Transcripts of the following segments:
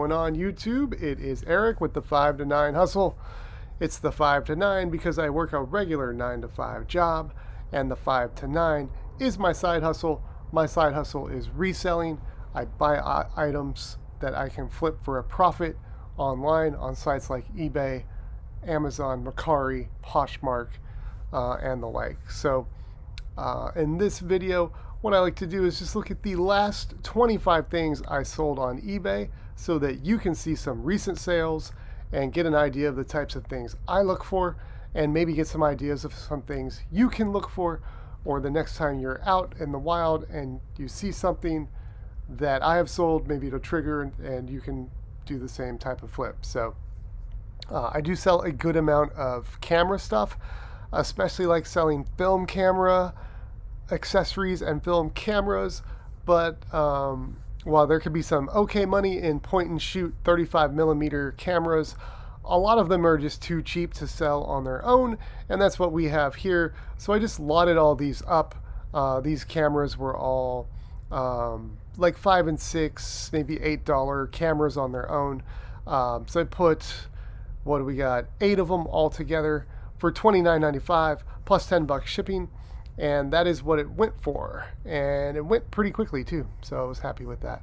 On YouTube, it is Eric with the 5 to 9 hustle. It's the 5 to 9 because I work a regular 9 to 5 job, and the 5 to 9 is my side hustle. My side hustle is reselling. I buy items that I can flip for a profit online on sites like eBay, Amazon, Mercari, Poshmark, and the like. So in this video, what I like to do is just look at the last 25 things I sold on eBay so that you can see some recent sales and get an idea of the types of things I look for, and maybe get some ideas of some things you can look for, or the next time you're out in the wild and you see something that I have sold, maybe it'll trigger and you can do the same type of flip. So I do sell a good amount of camera stuff, especially like selling film camera accessories and film cameras, but while there could be some okay money in point and shoot 35mm cameras, a lot of them are just too cheap to sell on their own, and that's what we have here. So I just lotted all these up. These cameras were all like $5 and $6, maybe $8 cameras on their own. So I put, what do we got, 8 of them all together for $29.95 plus $10 shipping. And that is what it went for. And it went pretty quickly too, so I was happy with that.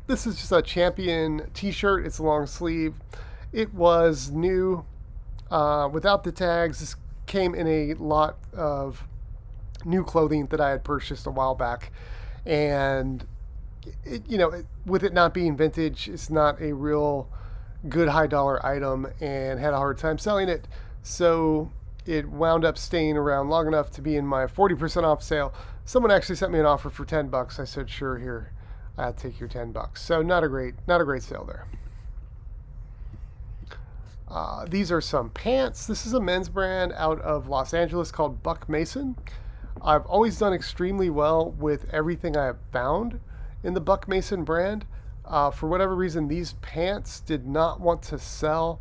This is just a Champion t-shirt. It's a long sleeve. It was new without the tags. This came in a lot of new clothing that I had purchased a while back. And with it not being vintage, it's not a real good high dollar item, and had a hard time selling it. So it wound up staying around long enough to be in my 40% off sale. Someone actually sent me an offer for $10. I said, sure, here, I'll take your $10. So not a great sale there. These are some pants. This is a men's brand out of Los Angeles called Buck Mason. I've always done extremely well with everything I have found in the Buck Mason brand. For whatever reason, these pants did not want to sell.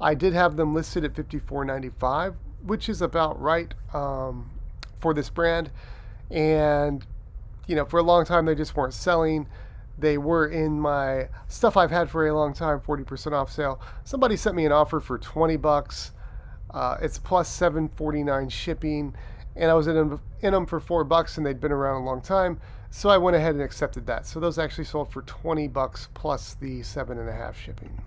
I did have them listed at $54.95, which is about right for this brand. And, for a long time, they just weren't selling. They were in my stuff I've had for a long time, 40% off sale. Somebody sent me an offer for $20. It's plus $7.49 shipping. And I was in them for $4, and they'd been around a long time. So I went ahead and accepted that. So those actually sold for $20 plus the $7.50 shipping.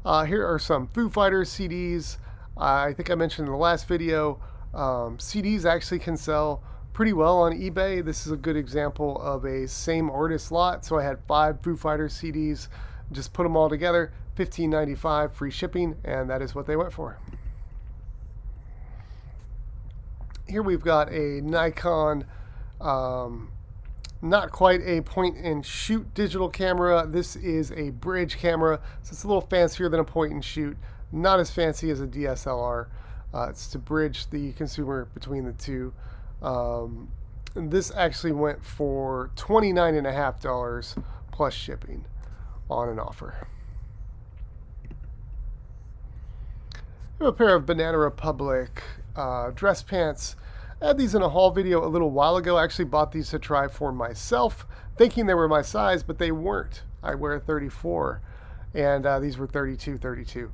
Here are some Foo Fighters CDs. I think I mentioned in the last video, CDs actually can sell pretty well on eBay. This is a good example of a same artist lot. So I had 5 Foo Fighters CDs, just put them all together, $15.95 free shipping, and that is what they went for. Here we've got a Nikon, not quite a point and shoot digital camera. This is a bridge camera, so it's a little fancier than a point and shoot. Not as fancy as a DSLR. It's to bridge the consumer between the two. This actually went for $29.50 plus shipping on an offer. I have a pair of Banana Republic dress pants. I had these in a haul video a little while ago. I actually bought these to try for myself, thinking they were my size, but they weren't. I wear 34, and these were 32.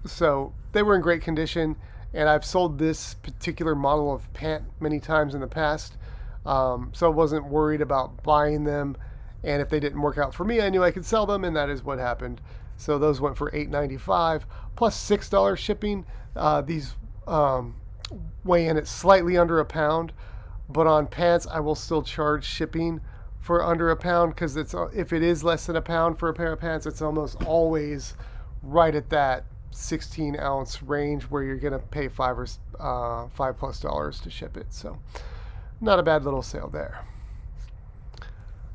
So they were in great condition, and I've sold this particular model of pant many times in the past, so I wasn't worried about buying them, and if they didn't work out for me, I knew I could sell them, and that is what happened. So those went for $8.95 plus $6 shipping. These weigh in at slightly under a pound, but on pants I will still charge shipping for under a pound, because if it is less than a pound for a pair of pants, it's almost always right at that 16-ounce range where you're going to pay $5+ to ship it. So not a bad little sale there.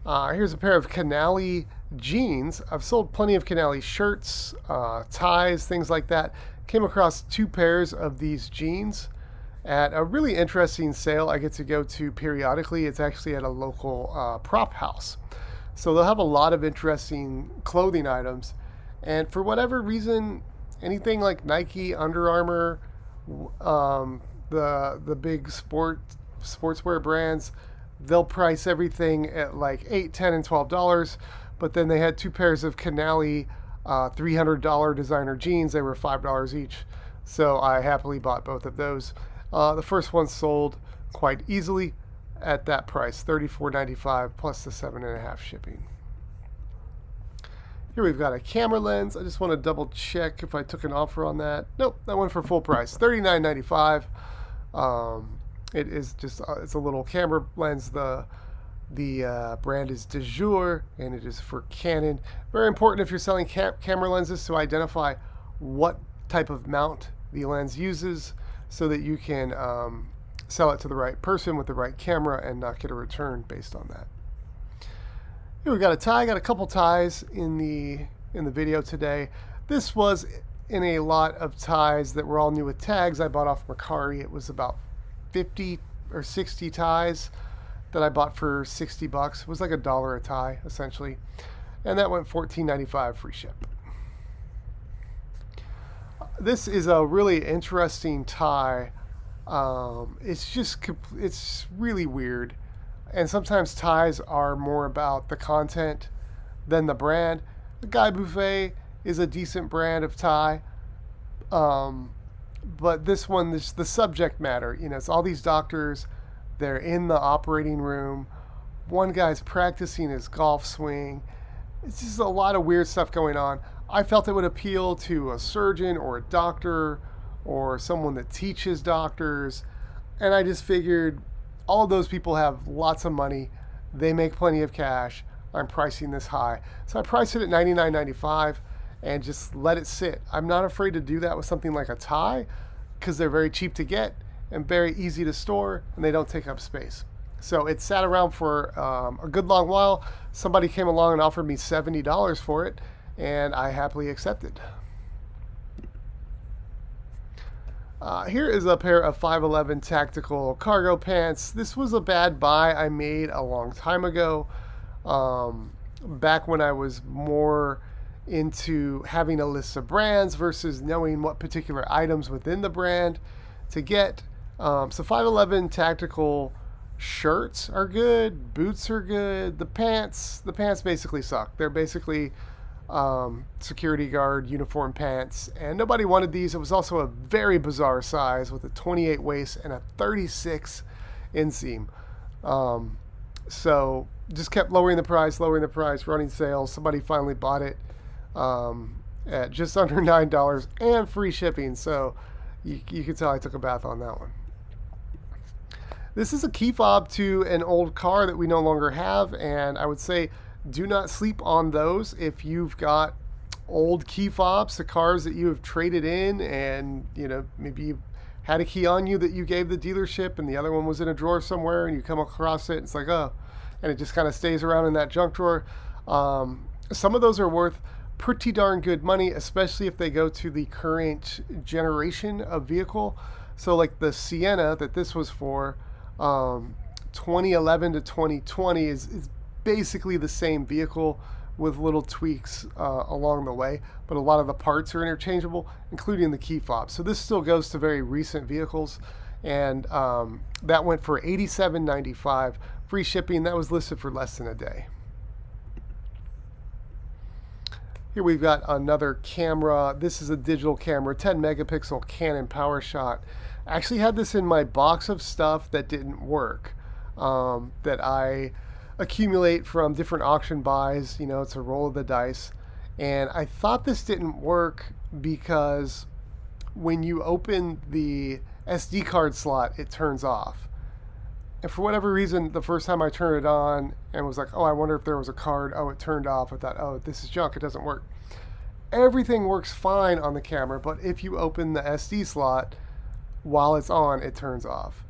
Here's a pair of Canali jeans. I've sold plenty of Canali shirts, ties, things like that. Came across 2 pairs of these jeans at a really interesting sale I get to go to periodically. It's actually at a local prop house. So they'll have a lot of interesting clothing items. And for whatever reason, anything like Nike, Under Armour, the big sportswear brands, they'll price everything at like $8, $10, and $12. But then they had 2 pairs of Canali $300 designer jeans. They were $5 each. So I happily bought both of those. The first one sold quite easily at that price, $34.95 plus the 7.5 shipping. Here we've got a camera lens. I just want to double check if I took an offer on that. Nope, that went for full price, $39.95. It is just it's a little camera lens. The brand is De Jour, and it is for Canon. Very important if you're selling camera lenses to identify what type of mount the lens uses, so that you can sell it to the right person with the right camera and not get a return based on that. Here we got a tie. I got a couple ties in the video today. This was in a lot of ties that were all new with tags I bought off Mercari. It was about 50 or 60 ties that I bought for $60. It was like $1 a tie essentially, and that went $14.95 free ship. This is a really interesting tie. It's really weird. And sometimes ties are more about the content than the brand. The Guy Buffet is a decent brand of tie. But this one, the subject matter, it's all these doctors, they're in the operating room. One guy's practicing his golf swing. It's just a lot of weird stuff going on. I felt it would appeal to a surgeon or a doctor or someone that teaches doctors. And I just figured, all of those people have lots of money. They make plenty of cash. I'm pricing this high. So I priced it at $99.95 and just let it sit. I'm not afraid to do that with something like a tie because they're very cheap to get and very easy to store, and they don't take up space. So it sat around for a good long while. Somebody came along and offered me $70 for it, and I happily accepted. Here is a pair of 511 tactical cargo pants. This was a bad buy I made a long time ago, back when I was more into having a list of brands versus knowing what particular items within the brand to get. So 511 tactical shirts are good, boots are good. The pants basically suck. They're basically security guard uniform pants, and nobody wanted these. It was also a very bizarre size with a 28 waist and a 36 inseam. So just kept lowering the price, running sales. Somebody finally bought it at just under $9 and free shipping. So you can tell I took a bath on that one. This is a key fob to an old car that we no longer have, and I would say do not sleep on those. If you've got old key fobs to cars that you have traded in, and maybe you had a key on you that you gave the dealership and the other one was in a drawer somewhere, and you come across it, it's like, oh, and it just kind of stays around in that junk drawer. Some of those are worth pretty darn good money, especially if they go to the current generation of vehicle. So like the Sienna that this was for, 2011 to 2020 is basically the same vehicle with little tweaks along the way, but a lot of the parts are interchangeable, including the key fob. So this still goes to very recent vehicles, and that went for $87.95 free shipping. That was listed for less than a day. Here we've got another camera. This is a digital camera, 10 megapixel Canon PowerShot. I actually had this in my box of stuff that didn't work, that I accumulate from different auction buys. It's a roll of the dice. And I thought this didn't work because when you open the SD card slot, it turns off. And for whatever reason, the first time I turned it on and was like, oh, I wonder if there was a card. Oh, it turned off. I thought, oh, this is junk. It doesn't work. Everything works fine on the camera, but if you open the SD slot while it's on, it turns off.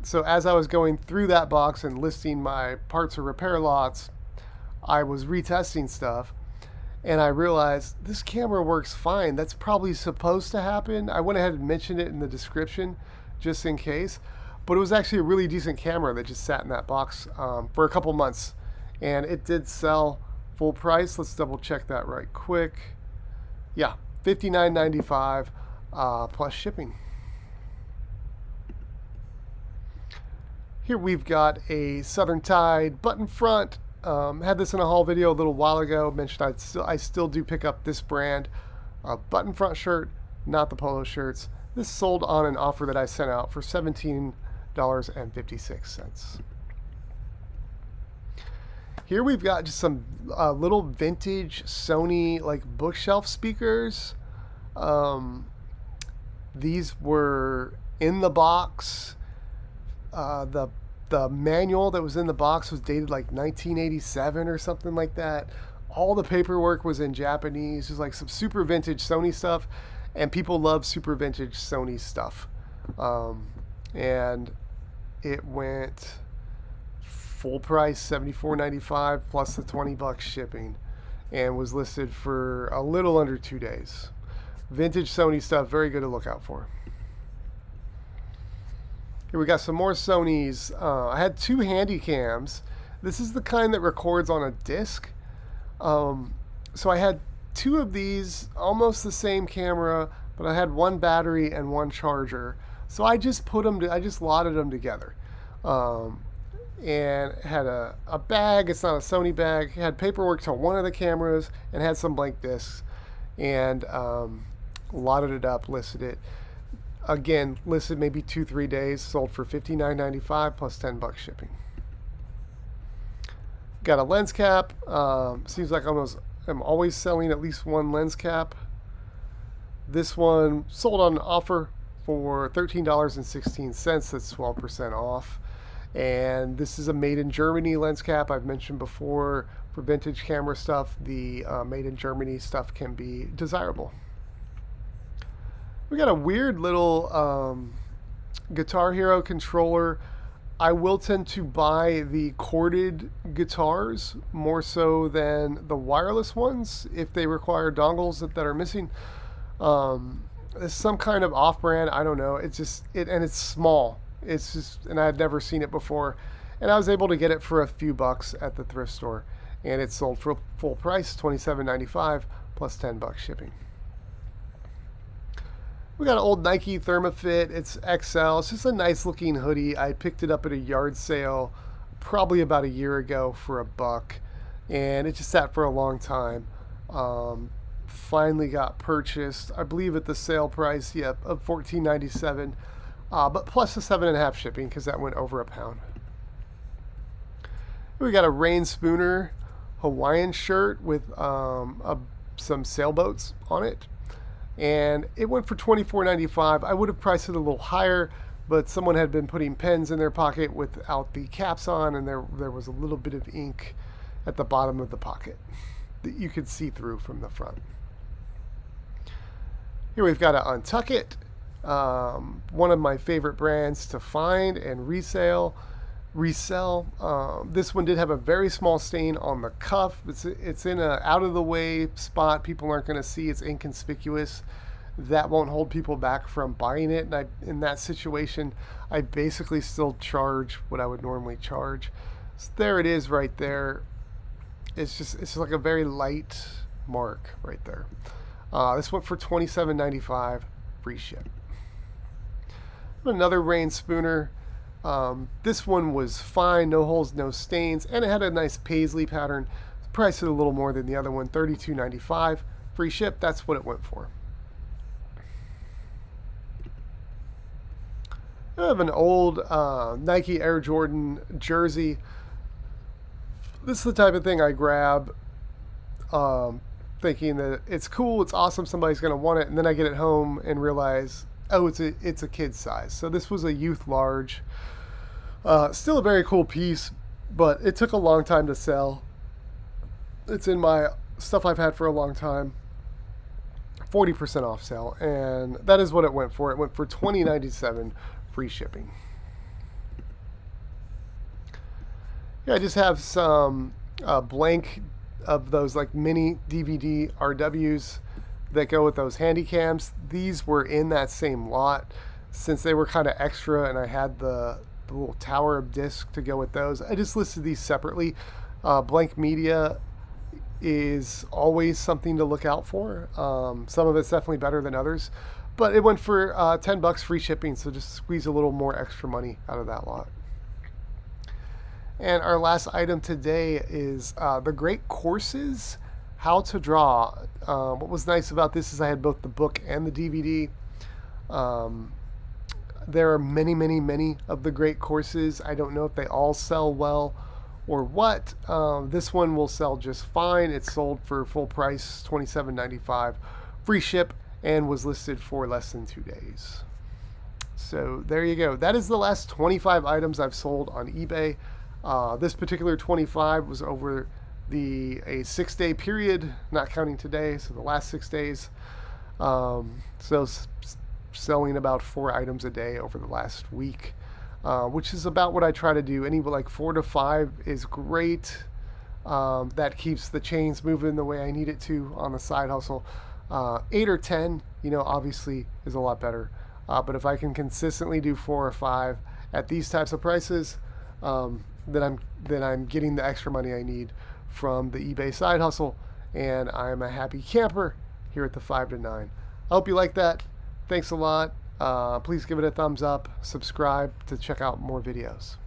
So as I was going through that box and listing my parts or repair lots, I was retesting stuff, and I realized this camera works fine. That's probably supposed to happen. I went ahead and mentioned it in the description just in case, but it was actually a really decent camera that just sat in that box for a couple months, and it did sell full price. Let's double check that right quick. Yeah, $59.95 plus shipping. Here we've got a Southern Tide button front. Had this in a haul video a little while ago. Mentioned I still do pick up this brand. Button front shirt, not the polo shirts. This sold on an offer that I sent out for $17.56. Here we've got just some little vintage Sony like bookshelf speakers. These were in the box. The manual that was in the box was dated like 1987 or something like that. All the paperwork was in Japanese. Just like some super vintage Sony stuff, and people love super vintage Sony stuff. And it went full price $74.95 plus the $20 shipping, and was listed for a little under 2 days. Vintage Sony stuff, very good to look out for. Here we got some more Sonys. I had two handy cams. This is the kind that records on a disc. So I had two of these, almost the same camera, but I had one battery and one charger. So I just lotted them together. And had a bag. It's not a Sony bag. It had paperwork to one of the cameras and had some blank discs. And lotted it up, listed it. Again, listed maybe 2-3 days, sold for $59.95 plus $10 shipping. Got a lens cap. Seems like I'm always selling at least one lens cap. This one sold on offer for $13.16. That's 12% off. And this is a made in Germany lens cap. I've mentioned before, for vintage camera stuff, the made in Germany stuff can be desirable. We got a weird little Guitar Hero controller. I will tend to buy the corded guitars more so than the wireless ones if they require dongles that are missing. It's some kind of off-brand. I don't know. It's small. And I had never seen it before, and I was able to get it for a few bucks at the thrift store, and it sold for full price, $27.95 plus $10 shipping. We got an old Nike Thermafit. It's XL. It's just a nice looking hoodie. I picked it up at a yard sale probably about a year ago for $1, and it just sat for a long time. Finally got purchased, I believe at the sale price, of $14.97, but plus the 7.5 shipping because that went over £1. We got a Rain Spooner Hawaiian shirt with some sailboats on it. And it went for $24.95. I would have priced it a little higher, but someone had been putting pens in their pocket without the caps on, and there was a little bit of ink at the bottom of the pocket that you could see through from the front. Here we've got to Untuck It, one of my favorite brands to find and resell. This one did have a very small stain on the cuff. It's in a out of the way spot. People aren't going to see. It's inconspicuous. That won't hold people back from buying it. And in that situation, I basically still charge what I would normally charge. So there it is right there. It's just like a very light mark right there. This went for $27.95, free ship. Another Rain Spooner. This one was fine, no holes, no stains, and it had a nice paisley pattern. Priced it a little more than the other one, $32.95, free ship. That's what it went for. I have an old Nike Air Jordan jersey. This is the type of thing I grab thinking that it's cool, it's awesome, somebody's going to want it, and then I get it home and realize, oh, it's a kid's size. So this was a youth large. Still a very cool piece, but it took a long time to sell. It's in my stuff I've had for a long time. 40% off sale, and that is what it went for. It went for $20.97, free shipping. Yeah, I just have some blank of those like mini DVD RWs that go with those handy cams. These were in that same lot since they were kind of extra, and I had the little tower of disc to go with those. I just listed these separately. Blank media is always something to look out for. Some of it's definitely better than others, but it went for $10 free shipping, so just squeeze a little more extra money out of that lot. And our last item today is The Great Courses, How to Draw. What was nice about this is I had both the book and the DVD. There are many, many, many of the great courses. I don't know if they all sell well or what. This one will sell just fine. It's sold for full price, $27.95, free ship, and was listed for less than 2 days. So there you go. That is the last 25 items I've sold on eBay. This particular 25 was over a 6-day period, not counting today, so the last 6 days. So selling about 4 items a day over the last week, which is about what I try to do. Like 4 to 5 is great. That keeps the chains moving the way I need it to on the side hustle. 8 or 10, obviously is a lot better. But if I can consistently do 4 or 5 at these types of prices, then I'm getting the extra money I need from the eBay side hustle, and I'm a happy camper here at the 5 to 9. I hope you like that. Thanks a lot. Please give it a thumbs up, subscribe to check out more videos.